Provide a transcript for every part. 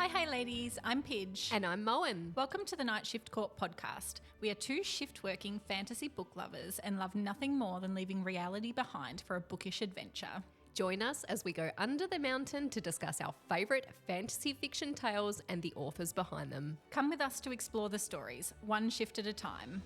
Hi ladies, I'm Pidge. And I'm Moen. Welcome to the Night Shift Court podcast. We are two shift-working fantasy book lovers and love nothing more than leaving reality behind for a bookish adventure. Join us as we go under the mountain to discuss our favourite fantasy fiction tales and the authors behind them. Come with us to explore the stories, one shift at a time.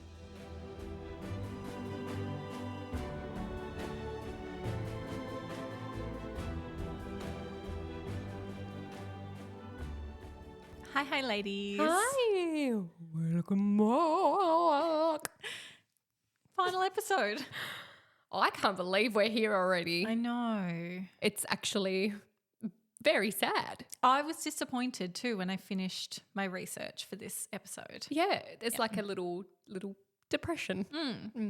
Hi ladies. Hi, welcome back. Final episode. Oh, I can't believe we're here already. I know. It's actually very sad. I was disappointed too when I finished my research for this episode. Yeah, it's like a little depression.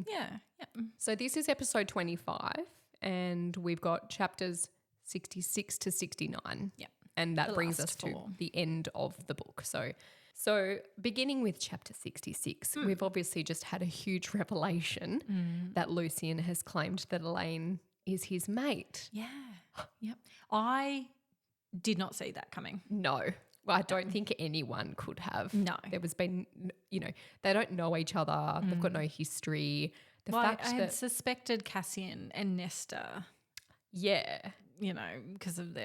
Yeah. So this is episode 25 and we've got chapters 66 to 69. Yeah. And that The brings last us to four. the end of the book. So beginning with chapter 66, we've obviously just had a huge revelation that Lucian has claimed that Elaine is his mate. Yeah. Yep. I did not see that coming. No, I don't think anyone could have. No. There was been, they don't know each other. They've got no history. The I fact had that, suspected Cassian and Nesta, yeah, because of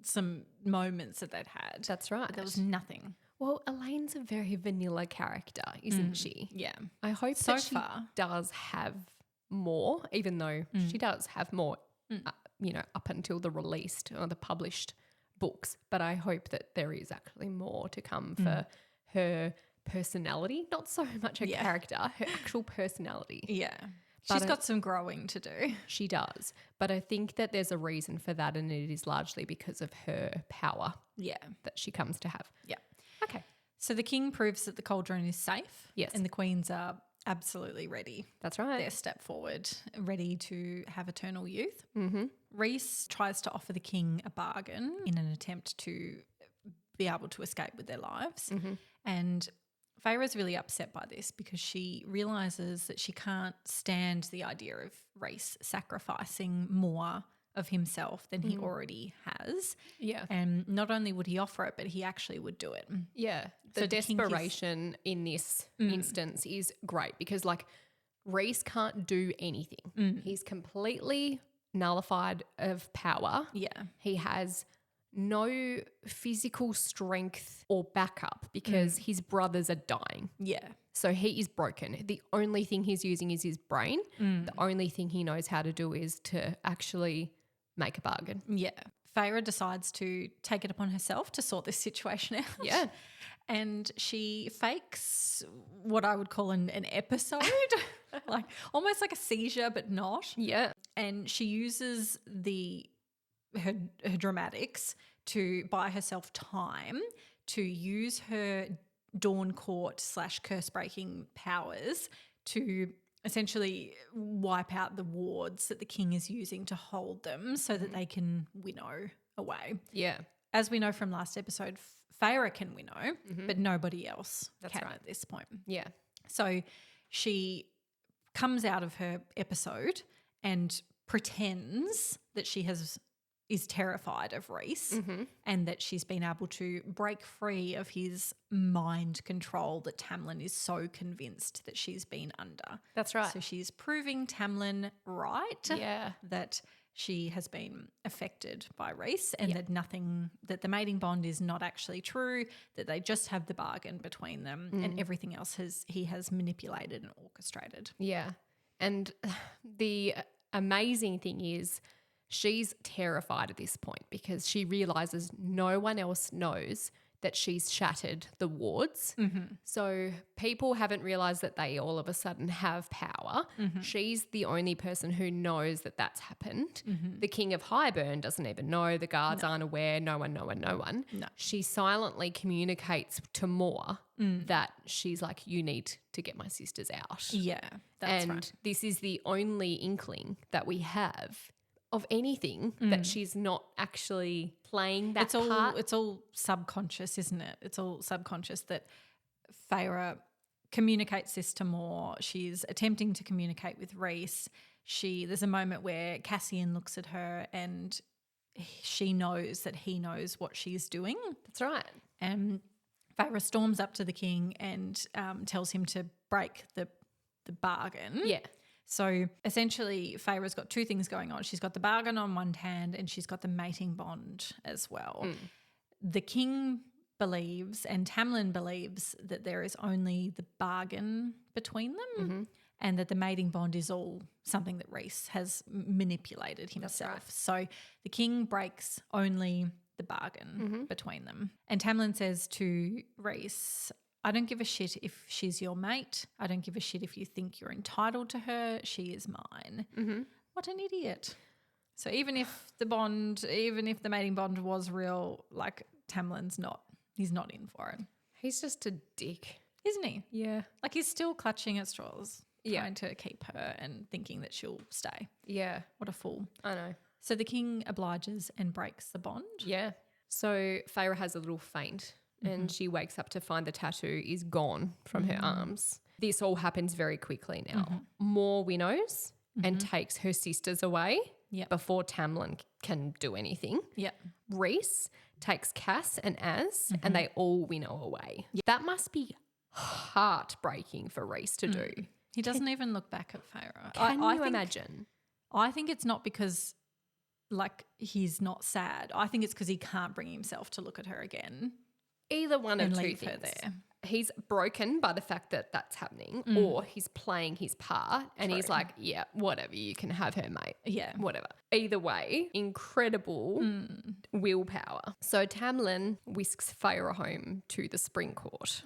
some moments that they'd had. that's right. But there was nothing. Well, Elaine's a very vanilla character, isn't she? Yeah. I hope So that she far. does have more, even though she does have more, up until the released or the published books. But I hope that there is actually more to come for her personality, not so much her character, her actual personality. Yeah. But She's got some growing to do. She does. But I think that there's a reason for that, and it is largely because of her power Yeah. that she comes to have. Yeah. Okay. So the king proves that the cauldron is safe. Yes. And the queens are absolutely ready. That's right. Their step forward, ready to have eternal youth. Mm-hmm. Rhys tries to offer the king a bargain in an attempt to be able to escape with their lives. Mm-hmm. And Feyres really upset by this because she realises that she can't stand the idea of Rhys sacrificing more of himself than he already has. Yeah. And not only would he offer it, but he actually would do it. Yeah. So The the king is- desperation in this instance is great because, Rhys can't do anything. He's completely nullified of power. Yeah. He has no physical strength or backup because his brothers are dying. Yeah. So he is broken. The only thing he's using is his brain. The only thing he knows how to do is to actually make a bargain. Yeah. Feyre decides to take it upon herself to sort this situation out. Yeah. And she fakes what I would call an episode, almost like a seizure, but not. Yeah. And she uses her dramatics to buy herself time to use her Dawn Court / curse breaking powers to essentially wipe out the wards that the king is using to hold them so that they can winnow away. Yeah. As we know from last episode, Feyre can winnow, but nobody else That's can right. at this point. Yeah. So she comes out of her episode and pretends that she is terrified of Rhys and that she's been able to break free of his mind control that Tamlin is so convinced that she's been under. That's right. So she's proving Tamlin right. Yeah. That she has been affected by Rhys and that the mating bond is not actually true, that they just have the bargain between them and everything else he has manipulated and orchestrated. Yeah. And the amazing thing is she's terrified at this point because she realizes no one else knows that she's shattered the wards. So people haven't realized that they all of a sudden have power. She's the only person who knows that that's happened. The King of Highburn doesn't even know. The guards aren't aware. No one. No. She silently communicates to Moore that she's like, you need to get my sisters out. Yeah, that's and right. this is the only inkling that we have of anything that she's not actually playing that part. It's all subconscious, isn't it? It's all subconscious that Feyre communicates this to Moore. She's attempting to communicate with Rhys. There's a moment where Cassian looks at her and she knows that he knows what she's doing. That's right. And Feyre storms up to the king and tells him to break the bargain. Yeah. So essentially, Feyre's got two things going on. She's got the bargain on one hand and she's got the mating bond as well. The king believes and Tamlin believes that there is only the bargain between them and that the mating bond is all something that Rhys has manipulated himself. Right. So the king breaks only the bargain between them. And Tamlin says to Rhys, I don't give a shit if she's your mate. I don't give a shit if you think you're entitled to her. She is mine. What an idiot. So even if the mating bond was real, like he's not in for it. He's just a dick. Isn't he? Yeah. Like he's still clutching at straws, trying to keep her and thinking that she'll stay. Yeah. What a fool. I know. So the king obliges and breaks the bond. Yeah. So Feyre has a little faint and she wakes up to find the tattoo is gone from her arms. This all happens very quickly now. Moore winnows and takes her sisters away before Tamlin can do anything. Yep. Rhys takes Cass and Az and they all winnow away. That must be heartbreaking for Rhys to do. He doesn't even look back at Feyre. Can you imagine? I think it's not because like he's not sad. I think it's because he can't bring himself to look at her again. Either one of and two leave things. her there. He's broken by the fact that that's happening or he's playing his part and he's like, yeah, whatever, you can have her, mate. Yeah. Whatever. Either way, incredible willpower. So Tamlin whisks Feyre home to the spring court.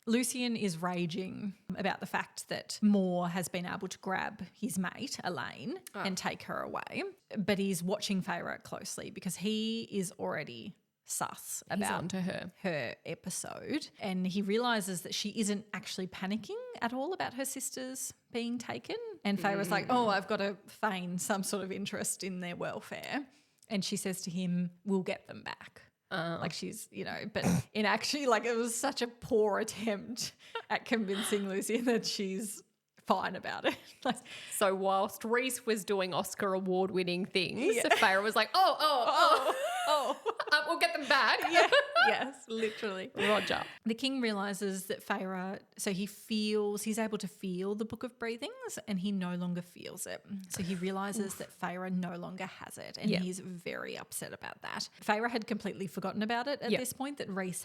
Lucian is raging about the fact that Moore has been able to grab his mate, Elaine, and take her away. But he's watching Feyre closely because he is already sus about onto her episode, and he realizes that she isn't actually panicking at all about her sisters being taken. And Feyre's like, oh, I've got to feign some sort of interest in their welfare. And she says to him, we'll get them back. Like she's, but in actually, like it was such a poor attempt at convincing Lucian that she's fine about it. Like, so whilst Rhys was doing Oscar award winning things, Feyre was like, oh. We'll get them back. Yeah. Yes, literally. Roger. The king realizes that Feyre, so he's able to feel the Book of Breathings and he no longer feels it. So he realizes that Feyre no longer has it and he's very upset about that. Feyre had completely forgotten about it at this point, that Rhys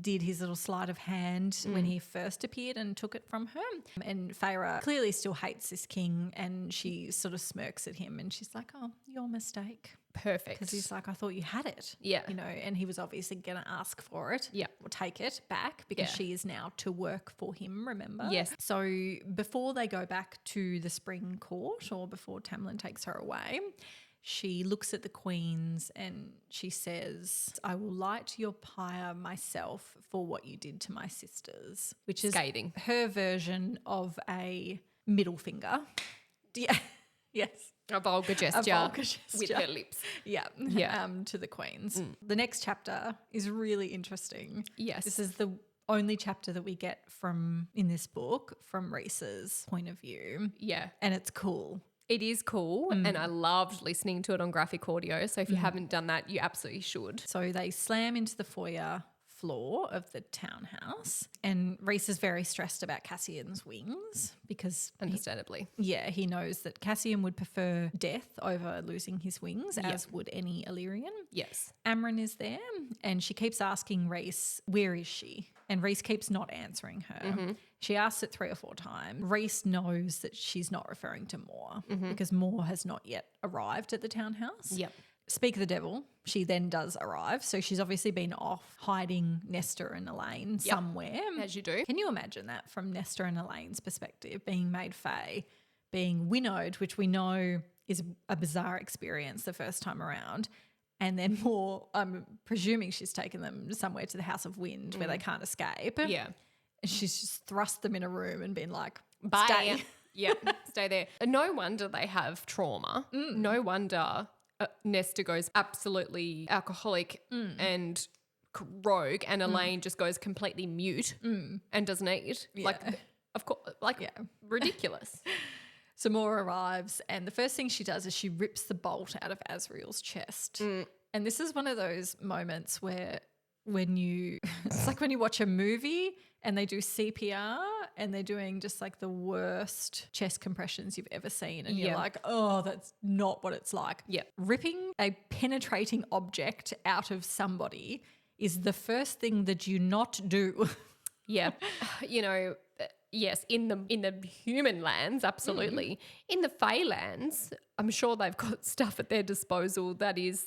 did his little sleight of hand when he first appeared and took it from her. And Feyre clearly still hates this king and she sort of smirks at him and she's like, oh, your mistake. Perfect. Because he's like, I thought you had it. Yeah. And he was obviously going to ask for it. Yeah. Or take it back because she is now to work for him, remember? Yes. So before they go back to the spring court or before Tamlin takes her away, she looks at the queens and she says, I will light your pyre myself for what you did to my sisters, which is scathing. Her version of a middle finger. Yeah. Yes. A vulgar gesture with her lips. Yeah. To the queens. The next chapter is really interesting. Yes. This is the only chapter that we get in this book from Rhys's point of view. Yeah. And it's cool. It is cool and I loved listening to it on graphic audio. So if you haven't done that, you absolutely should. So they slam into the foyer floor of the townhouse and Rhys is very stressed about Cassian's wings because understandably he knows that Cassian would prefer death over losing his wings, as would any Illyrian. Yes. Amryn is there and she keeps asking Rhys, where is she? And Rhys keeps not answering her. She asks it 3 or 4 times. Rhys knows that she's not referring to Moore because Moore has not yet arrived at the townhouse. Yep. Speak of the devil, she then does arrive. So she's obviously been off hiding Nestor and Elaine somewhere. As you do. Can you imagine that from Nestor and Elaine's perspective, being made fey, being winnowed, which we know is a bizarre experience the first time around, and then Moore, I'm presuming she's taken them somewhere to the House of Wind where they can't escape. Yeah. And she's just thrust them in a room and been like, bye. Stay. Yeah, stay there. No wonder they have trauma. No wonder Nestor goes absolutely alcoholic and rogue and Elaine just goes completely mute and doesn't eat. Yeah. Like, of course, ridiculous. Some more arrives, and the first thing she does is she rips the bolt out of Asriel's chest. And this is one of those moments where it's like when you watch a movie and they do CPR and they're doing just like the worst chest compressions you've ever seen. And you're like, oh, that's not what it's like. Yeah. Ripping a penetrating object out of somebody is the first thing that you not do. Yeah. Yes, in the human lands, absolutely. In the Fey lands, I'm sure they've got stuff at their disposal that is,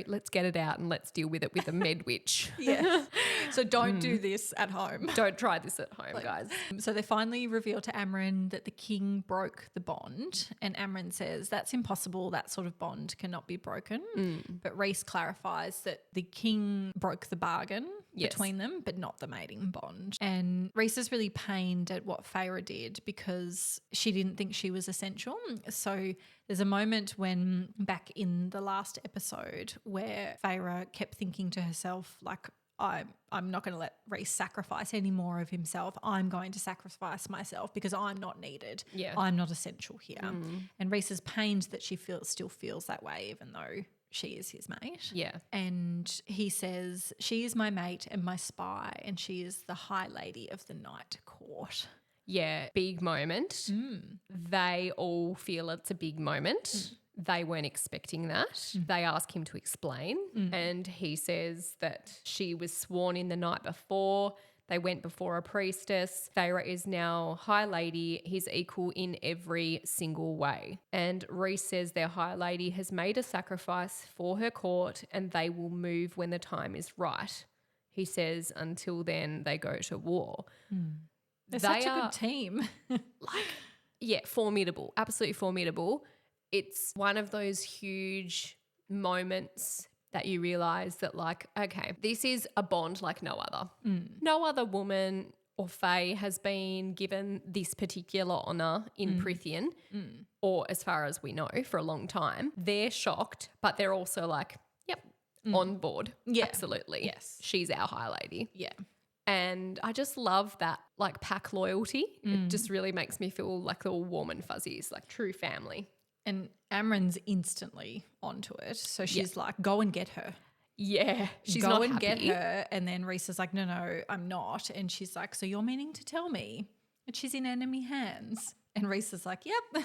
let's get it out and let's deal with it with a med witch. Yeah. So don't do this at home. Don't try this at home, guys. So they finally reveal to Amren that the king broke the bond, and Amren says that's impossible. That sort of bond cannot be broken. But Rhys clarifies that the king broke the bargain between them, but not the mating bond. And Rhys is really pained at what Feyre did because she didn't think she was essential. So there's a moment when back in the last episode where Feyre kept thinking to herself, like, I'm not going to let Rhys sacrifice any more of himself. I'm going to sacrifice myself because I'm not needed. Yeah. I'm not essential here. And Rhys is pained that she still feels that way even though she is his mate. Yeah. And he says, she is my mate and my spy and she is the high lady of the night court. Yeah, big moment. They all feel it's a big moment. They weren't expecting that. They ask him to explain and he says that she was sworn in the night before. They went before a priestess. Feyre is now High Lady. He's equal in every single way. And Rhys says their High Lady has made a sacrifice for her court and they will move when the time is right. He says until then they go to war. They're such a good team. Formidable, absolutely formidable. It's one of those huge moments that you realise that okay, this is a bond like no other. No other woman or Fae has been given this particular honour in Prythian or as far as we know for a long time. They're shocked, but they're also like, yep, on board. Yeah. Absolutely. Yes. She's our High Lady. Yeah. And I just love that pack loyalty. It just really makes me feel like all warm and fuzzies, like true family. And Amren's instantly onto it. So she's like, go and get her. Yeah. She's go not and happy. get her. And then Rhys is like, no, I'm not. And she's like, so you're meaning to tell me that she's in enemy hands? And Rhys is like, yep.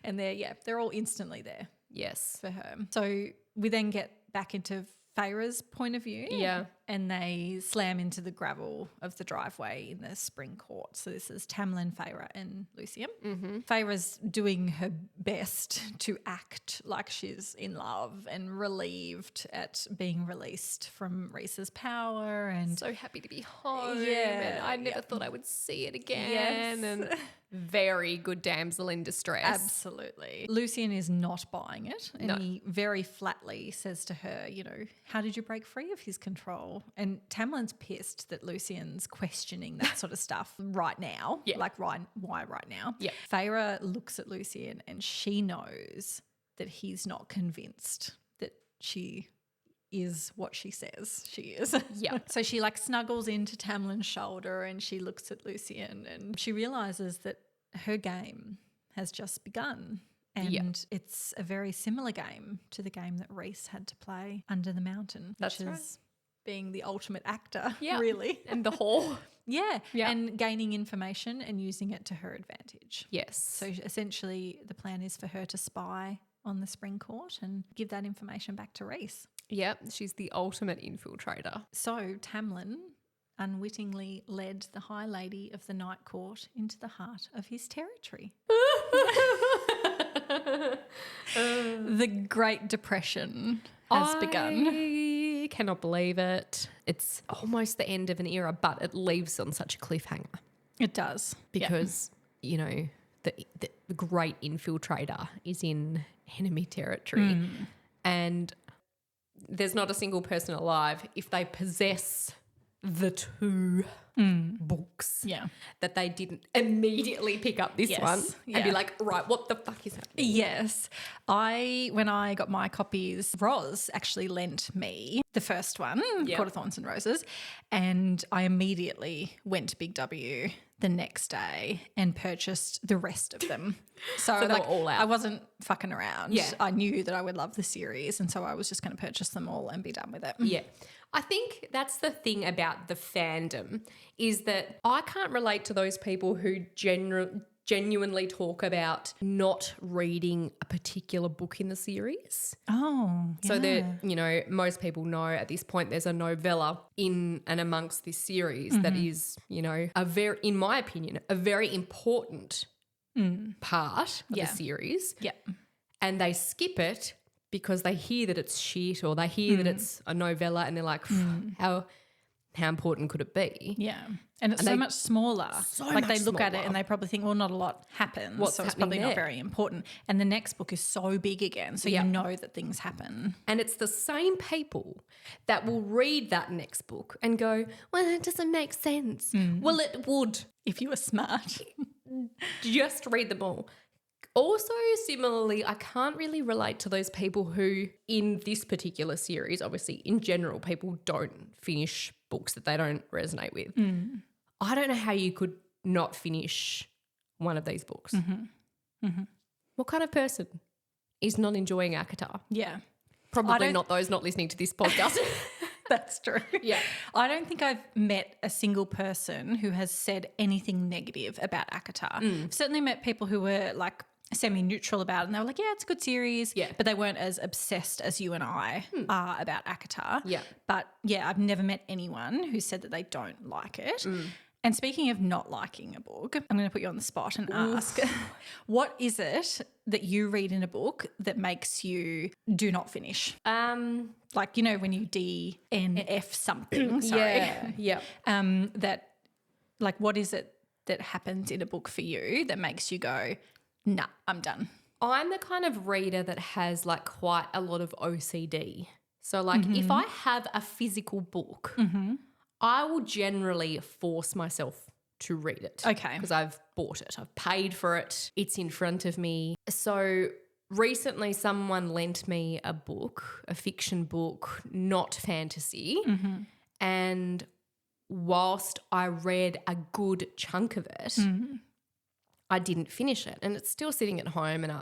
And they're all instantly there. Yes. For her. So we then get back into Feyre's point of view. Yeah. And they slam into the gravel of the driveway in the spring court. So this is Tamlin, Feyre and Lucian. Feyre's doing her best to act like she's in love and relieved at being released from Rhys's power. And so happy to be home. Yeah. And I never thought I would see it again. Yes. And very good damsel in distress. Absolutely. Lucian is not buying it. And he very flatly says to her, how did you break free of his control? And Tamlin's pissed that Lucian's questioning that sort of stuff right now. Yeah. Like, why right now? Yeah. Feyre looks at Lucian and she knows that he's not convinced that she is what she says she is. Yeah. So she snuggles into Tamlin's shoulder and she looks at Lucian and she realises that her game has just begun. And it's a very similar game to the game that Rhys had to play under the mountain, which is being the ultimate actor, really. And the whore. Yeah. And gaining information and using it to her advantage. Yes. So essentially the plan is for her to spy on the spring court and give that information back to Rhys. Yep. She's the ultimate infiltrator. So Tamlin unwittingly led the High Lady of the Night Court into the heart of his territory. The Great Depression has begun. I cannot believe it. It's almost the end of an era, but it leaves on such a cliffhanger. It does. Because, the great infiltrator is in enemy territory. And there's not a single person alive if they possess the two books that they didn't immediately pick up this one and be like, right, what the fuck is happening? Yes. When I got my copies, Roz actually lent me the first one, Court of Thorns and Roses, and I immediately went to Big W the next day and purchased the rest of them. So they were all out. I wasn't fucking around. Yeah. I knew that I would love the series, and so I was just going to purchase them all and be done with it. Yeah. I think that's the thing about the fandom is that I can't relate to those people who genuinely talk about not reading a particular book in the series. Oh, yeah. So that, most people know at this point there's a novella in and amongst this series that is, in my opinion, a very important part of the series. Yeah. And they skip it because they hear that it's shit or they hear that it's a novella and they're like, how important could it be? Yeah. And it's so much smaller. much they look at it smaller. and they probably think, well, not a lot happens. What's so it's happening probably not there? very important. And the next book is so big again. So Yeah. you know that things happen. And it's the same people that will read that next book and go, well, it doesn't make sense. Well, it would. If you were smart. Just read them all. Also, similarly, I can't really relate to those people who, in this particular series, obviously in general, people don't finish books that they don't resonate with. I don't know how you could not finish one of these books. What kind of person is not enjoying ACOTAR? Yeah. Probably not those not listening to this podcast. That's true. Yeah. I don't think I've met a single person who has said anything negative about ACOTAR. I've certainly met people who were like semi-neutral about it and they were like, yeah, it's a good series. Yeah. But they weren't as obsessed as you and I are about ACOTAR. Yeah. But yeah, I've never met anyone who said that they don't like it. And speaking of not liking a book, I'm going to put you on the spot and ask, what is it that you read in a book that makes you do not finish? Like, when you DNF something, sorry. Yeah. That, like, what is it that happens in a book for you that makes you go, nah, I'm done? I'm the kind of reader that has like quite a lot of OCD. So like if I have a physical book, I will generally force myself to read it. Okay. Because I've bought it. I've paid for it. It's in front of me. So recently someone lent me a book, a fiction book, not fantasy. And whilst I read a good chunk of it, I didn't finish it. And it's still sitting at home and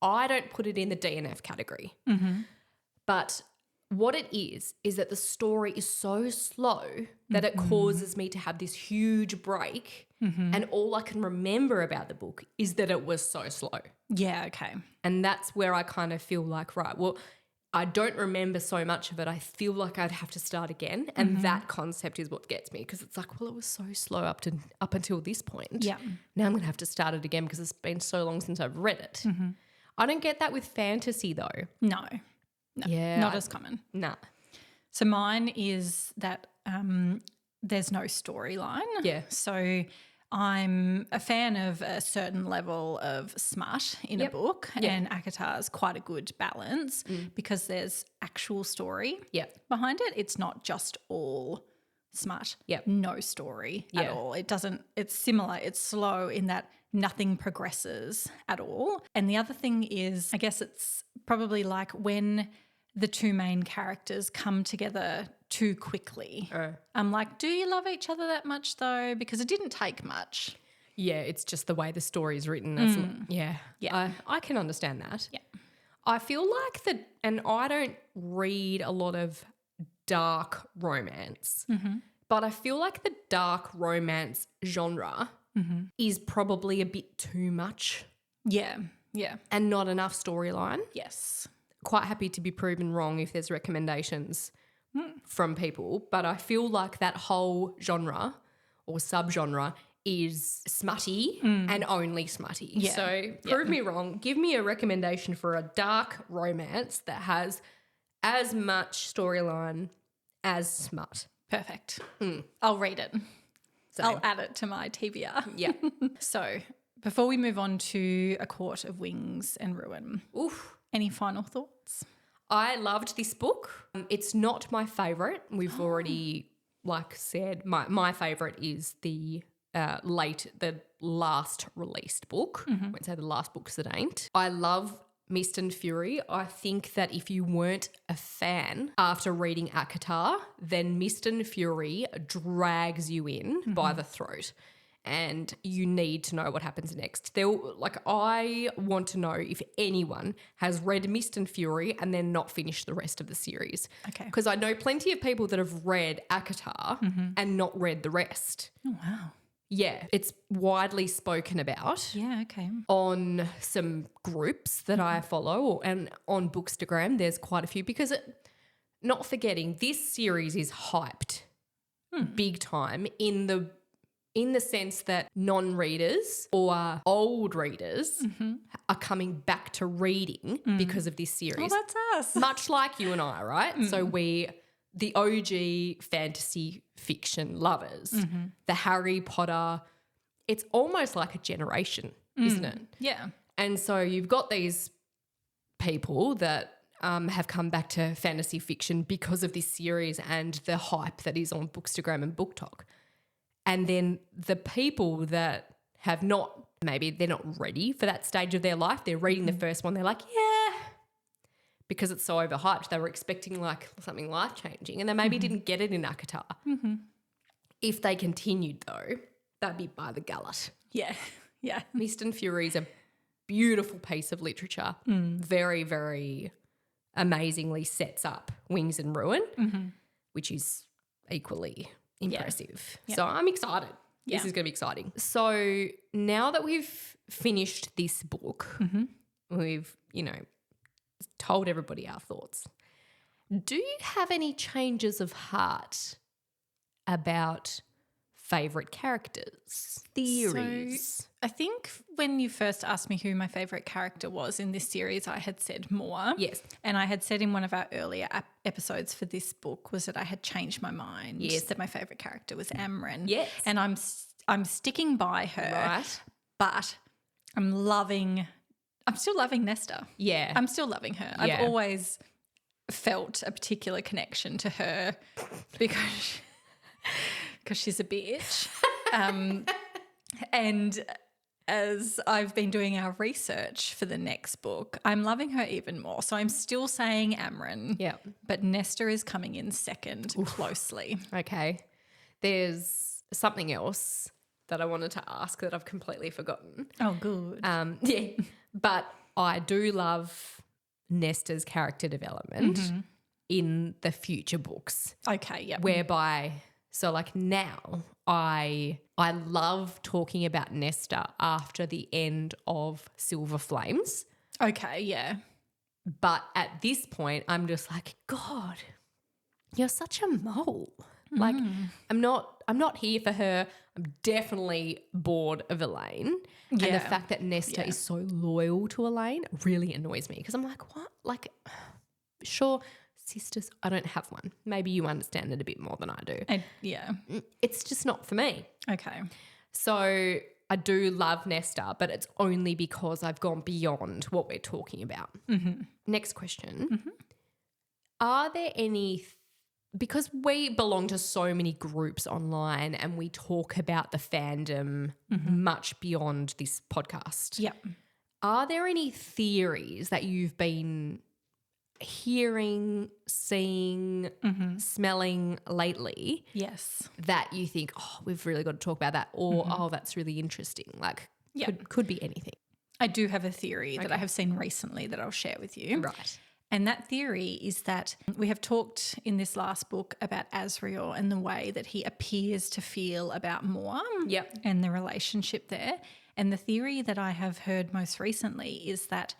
I don't put it in the DNF category. But what it is that the story is so slow that it causes me to have this huge break and all I can remember about the book is that it was so slow. Yeah, okay. And that's where I kind of feel like, right, well, I don't remember so much of it. I feel like I'd have to start again. And that concept is what gets me because it's like, well, it was so slow up until this point. Yeah. Now I'm going to have to start it again because it's been so long since I've read it. I don't get that with fantasy though. No, Yeah. not as common. Nah. So mine is that there's no storyline. Yeah. So I'm a fan of a certain level of smut in a book, and ACOTAR is quite a good balance because there's actual story behind it. It's not just all smut. No story at all. It's similar. It's slow in that nothing progresses at all. And the other thing is, I guess it's probably like when the two main characters come together too quickly. I'm like, do you love each other that much though? Because it didn't take much. Yeah, it's just the way the story is written. I can understand that. Yeah. I feel like and I don't read a lot of dark romance, but I feel like the dark romance genre is probably a bit too much. Yeah, yeah. And not enough storyline. Yes. Quite happy to be proven wrong if there's recommendations from people, but I feel like that whole genre or subgenre is smutty and only smutty. Yeah. So prove me wrong. Give me a recommendation for a dark romance that has as much storyline as smut. Perfect. I'll read it. So, I'll add it to my TBR. yeah. So before we move on to A Court of Wings and Ruin, any final thoughts? I loved this book. It's not my favourite. We've already said my favourite is the last released book. I won't say the last book 'cause it ain't. I love Mist and Fury, I think that if you weren't a fan after reading ACOTAR, then Mist and Fury drags you in by the throat. And you need to know what happens next. I want to know if anyone has read Mist and Fury and then not finished the rest of the series. Okay. Because I know plenty of people that have read ACOTAR and not read the rest. Oh, wow. Yeah, it's widely spoken about. Yeah, okay. On some groups that I follow and on Bookstagram, there's quite a few because not forgetting this series is hyped big time in the sense that non-readers or old readers are coming back to reading because of this series. Oh, that's us. Much like you and I, right? So the OG fantasy fiction lovers, the Harry Potter, it's almost like a generation, isn't it? Yeah. And so you've got these people that have come back to fantasy fiction because of this series and the hype that is on Bookstagram and BookTok. And then the people that have not, maybe they're not ready for that stage of their life, they're reading the first one, they're like, yeah, because it's so overhyped. They were expecting like something life-changing and they maybe didn't get it in ACOTAR. If they continued though, that'd be by the gullet. Yeah. Yeah. Mist and Fury is a beautiful piece of literature. Very, very amazingly sets up Wings and Ruin, which is equally impressive. Yeah. So I'm excited. Yeah. This is going to be exciting. So now that we've finished this book, we've, told everybody our thoughts. Do you have any changes of heart about favourite characters, theories? So I think when you first asked me who my favourite character was in this series, I had said Moore. Yes. And I had said in one of our earlier episodes for this book was that I had changed my mind. Yes. That my favourite character was Amren. Yes. And I'm sticking by her. Right. But I'm still loving Nesta. Yeah. I'm still loving her. Yeah. I've always felt a particular connection to her because she's a bitch. And as I've been doing our research for the next book, I'm loving her even more. So I'm still saying Amren. Yeah. But Nesta is coming in second closely. Okay. There's something else that I wanted to ask that I've completely forgotten. Oh, good. Yeah. But I do love Nesta's character development in the future books. Okay, yeah. Whereby, so like now I love talking about Nesta after the end of Silver Flames. Okay, yeah. But at this point, I'm just like, God, you're such a mole. Like, I'm not here for her. I'm definitely bored of Elaine. And the fact that Nesta is so loyal to Elaine really annoys me because I'm like, what? Like, sure, sisters, I don't have one. Maybe you understand it a bit more than I do. Yeah. It's just not for me. Okay. So I do love Nesta, but it's only because I've gone beyond what we're talking about. Next question. Are there any because we belong to so many groups online and we talk about the fandom much beyond this podcast. Yep. Are there any theories that you've been hearing, seeing, smelling lately? Yes. That you think, oh, we've really got to talk about that, or oh, that's really interesting. Like, could be anything. I do have a theory that I have seen recently that I'll share with you. Right. And that theory is that we have talked in this last book about Azriel and the way that he appears to feel about Moore and the relationship there. And the theory that I have heard most recently is that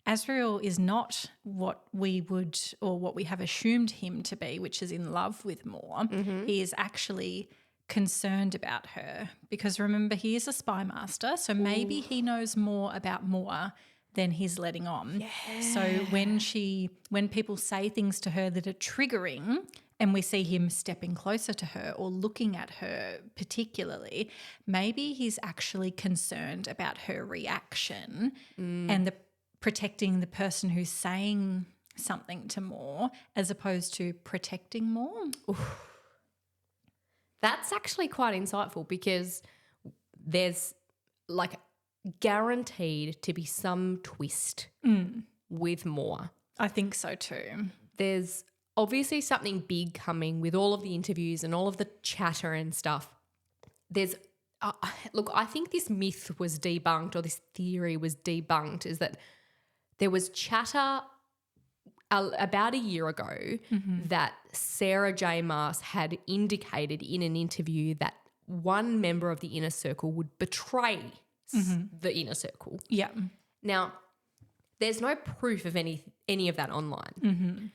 Azriel is not what we would or what we have assumed him to be, which is in love with Moore. He is actually concerned about her because remember, he is a spy master, so maybe he knows more about Moore than he's letting on. Yeah. So when people say things to her that are triggering and we see him stepping closer to her or looking at her particularly, maybe he's actually concerned about her reaction and protecting the person who's saying something to Moore as opposed to protecting Moore. Oof. That's actually quite insightful because there's like guaranteed to be some twist with more. I think so too. There's obviously something big coming with all of the interviews and all of the chatter and stuff. There's look, I think this myth was debunked, or this theory was debunked, is that there was chatter about a year ago that Sarah J. Maas had indicated in an interview that one member of the inner circle would betray the inner circle. Yeah. Now, there's no proof of any of that online.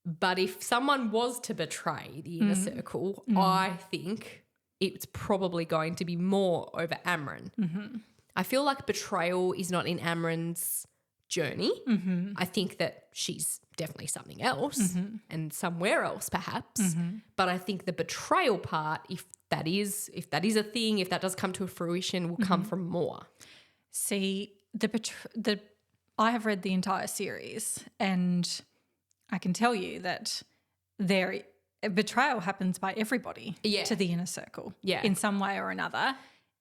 But if someone was to betray the inner circle, I think it's probably going to be more over Amren. I feel like betrayal is not in Amren's journey. I think that she's definitely something else and somewhere else perhaps. But I think the betrayal part, if that is a thing, if that does come to fruition, will come from more. See, I have read the entire series, and I can tell you that betrayal happens by everybody to the inner circle. Yeah. In some way or another,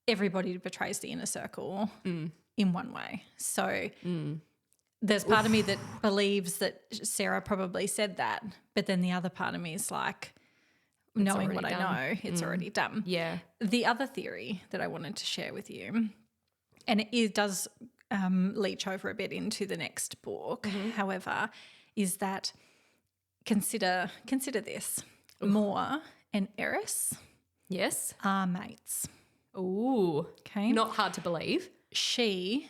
everybody betrays the inner circle in one way. So there's part of me that believes that Sarah probably said that, but then the other part of me is like, knowing what I know, it's already done. Yeah. The other theory that I wanted to share with you, and it does leach over a bit into the next book, however, is that consider this. Moore and Eris are mates. Ooh. Okay. Not hard to believe. She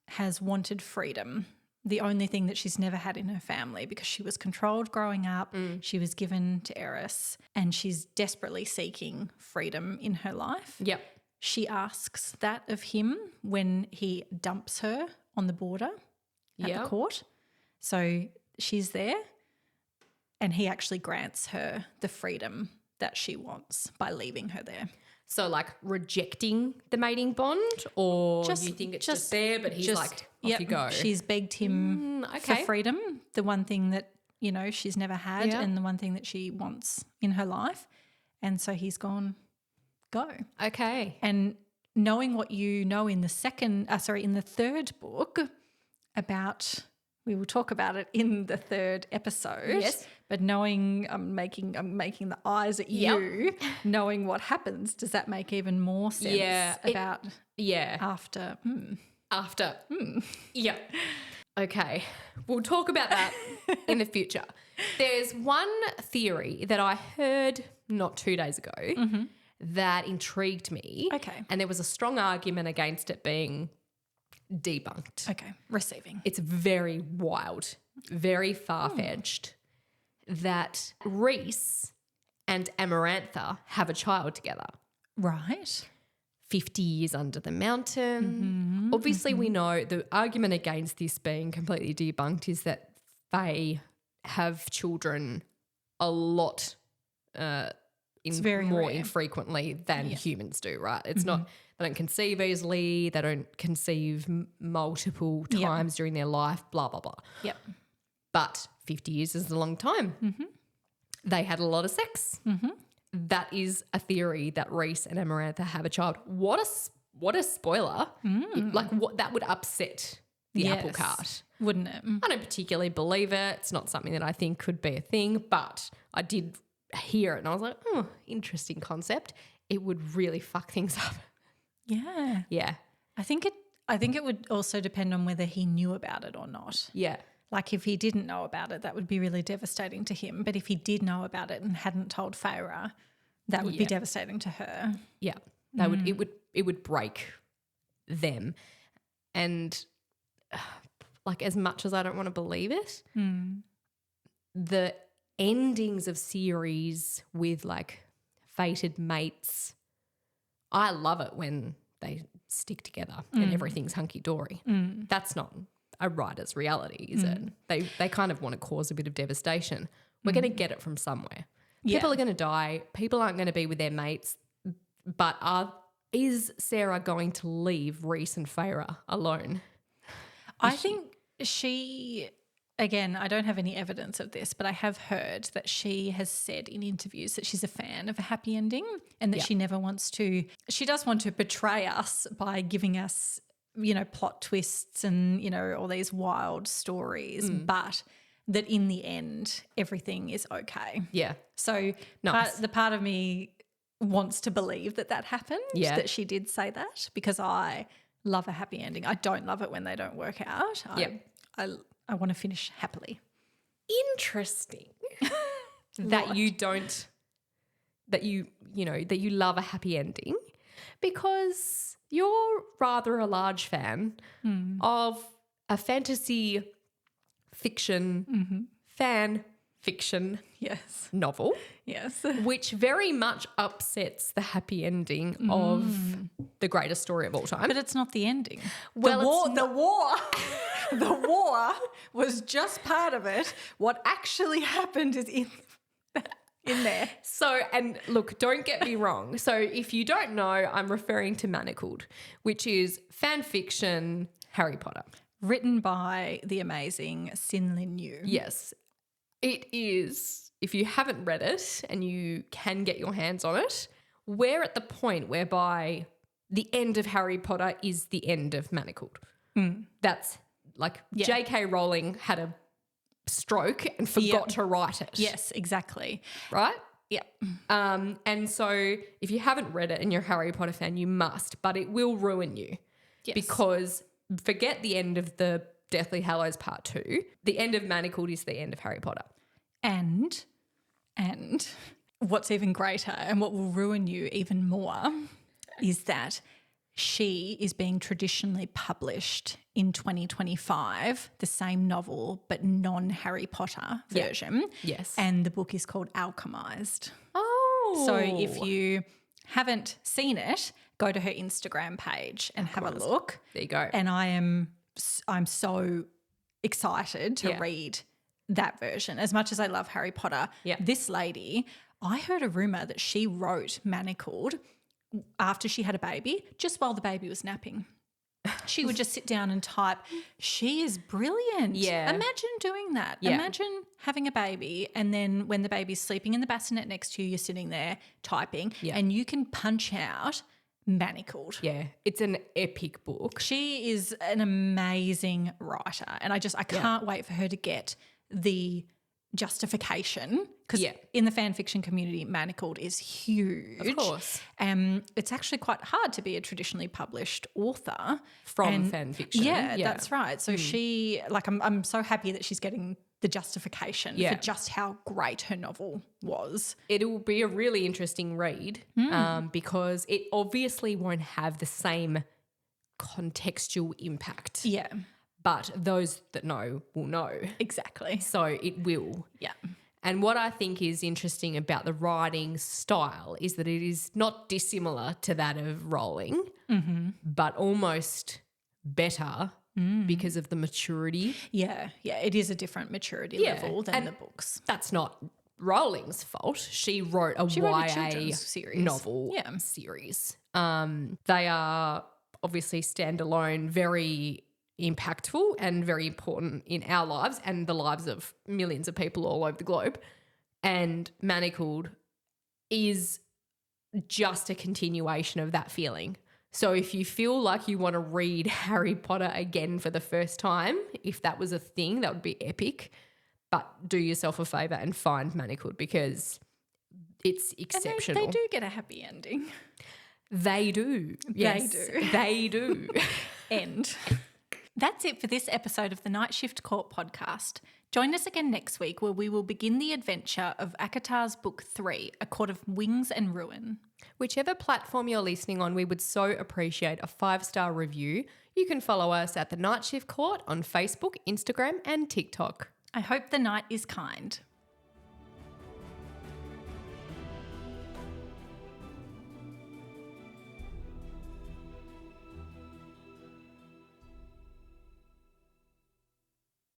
has wanted freedom, the only thing that she's never had in her family, because she was controlled growing up. She was given to Eris, and she's desperately seeking freedom in her life. Yep. She asks that of him when he dumps her on the border at the court. So she's there, and he actually grants her the freedom that she wants by leaving her there. So like rejecting the mating bond, or you think it's just there, but he's like, off you go. She's begged him for freedom, the one thing that, she's never had and the one thing that she wants in her life. And so he's gone, go. Okay. And knowing what you know in the third book about, we will talk about it in the third episode. Yes. But knowing, I'm making the eyes at you, knowing what happens, does that make even more sense about after? After. Yeah. Okay. We'll talk about that in the future. There's one theory that I heard not 2 days ago that intrigued me. Okay. And there was a strong argument against it being debunked. Okay. Receiving. It's very wild, very far-fetched that Rhys and Amarantha have a child together. Right. 50 years under the mountain. Obviously, we know the argument against this being completely debunked is that Fae have children a lot more infrequently than humans do, right? It's not, they don't conceive easily, they don't conceive multiple times during their life, blah, blah, blah. Yep. But 50 years is a long time. They had a lot of sex. That is a theory that Rhys and Amarantha have a child. What a spoiler. Like what that would upset the apple cart. Wouldn't it? I don't particularly believe it. It's not something that I think could be a thing, but I did hear it and I was like, oh, interesting concept. It would really fuck things up. Yeah. Yeah. I think it would also depend on whether he knew about it or not. Yeah. Like if he didn't know about it, that would be really devastating to him. But if he did know about it and hadn't told Feyre, that would be devastating to her. Yeah. It would break them. And like as much as I don't want to believe it, the endings of series with like fated mates, I love it when they stick together and everything's hunky-dory. That's not a writer's reality, is it? They kind of want to cause a bit of devastation. We're going to get it from somewhere. People are going to die. People aren't going to be with their mates. But is Sarah going to leave Rhys and Feyre alone? I think she, again, I don't have any evidence of this, but I have heard that she has said in interviews that she's a fan of a happy ending and that she never wants to – she does want to betray us by giving us plot twists and, all these wild stories, but that in the end, everything is okay. Yeah. So Nice. the part of me wants to believe that happened, Yeah. that she did say that, because I love a happy ending. I don't love it when they don't work out. I want to finish happily. Interesting that you don't, that you love a happy ending, because you're rather a large fan of a fantasy fiction, fan fiction Yes. novel, Yes. which very much upsets the happy ending of the greatest story of all time. But it's not the ending. Well, the war was just part of it. What actually happened is in there. So, and look, don't get me wrong. So if you don't know, I'm referring to Manacled, which is fan fiction Harry Potter. Written by the amazing Sin Lin Yu. Yes. It is, if you haven't read it and you can get your hands on it, we're at the point whereby the end of Harry Potter is the end of Manacled. That's like J.K. Rowling had a stroke and forgot to write it. Yes, exactly. Right? Yeah. And so if you haven't read it and you're a Harry Potter fan, you must, but it will ruin you. Yes. Because forget the end of the Deathly Hallows Part 2. The end of Manacled is the end of Harry Potter. And what's even greater and what will ruin you even more is that she is being traditionally published in 2025, the same novel but non-Harry Potter version. Yes. And the book is called Alchemized. Oh. So if you haven't seen it, go to her Instagram page and have a look. There you go. And I'm so excited to read that version. As much as I love Harry Potter, this lady, I heard a rumor that she wrote Manacled after she had a baby, just while the baby was napping. She would just sit down and type. She is brilliant. Yeah. Imagine doing that. Yeah. Imagine having a baby and then when the baby's sleeping in the bassinet next to you, you're sitting there typing and you can punch out Manacled. Yeah, it's an epic book. She is an amazing writer and I can't wait for her to get the justification because in the fan fiction community, Manacled is huge. Of course. It's actually quite hard to be a traditionally published author. From fan fiction. Yeah, that's right. So she, I'm so happy that she's getting the justification for just how great her novel was. It will be a really interesting read because it obviously won't have the same contextual impact. Yeah. But those that know will know. Exactly. So it will. Yeah. And what I think is interesting about the writing style is that it is not dissimilar to that of Rowling, but almost better because of the maturity. Yeah. Yeah. It is a different maturity level than the books. That's not Rowling's fault. She wrote a YA children's series. novel series. They are obviously standalone, very impactful and very important in our lives and the lives of millions of people all over the globe. And Manacled is just a continuation of that feeling. So if you feel like you want to read Harry Potter again for the first time, if that was a thing, that would be epic. But do yourself a favour and find Manacled because it's exceptional. And they do get a happy ending. They do. Yes, they do. End. That's it for this episode of the Night Shift Court podcast. Join us again next week where we will begin the adventure of ACOTAR's Book 3, A Court of Wings and Ruin. Whichever platform you're listening on, we would so appreciate a 5-star review. You can follow us at the Night Shift Court on Facebook, Instagram and TikTok. I hope the night is kind.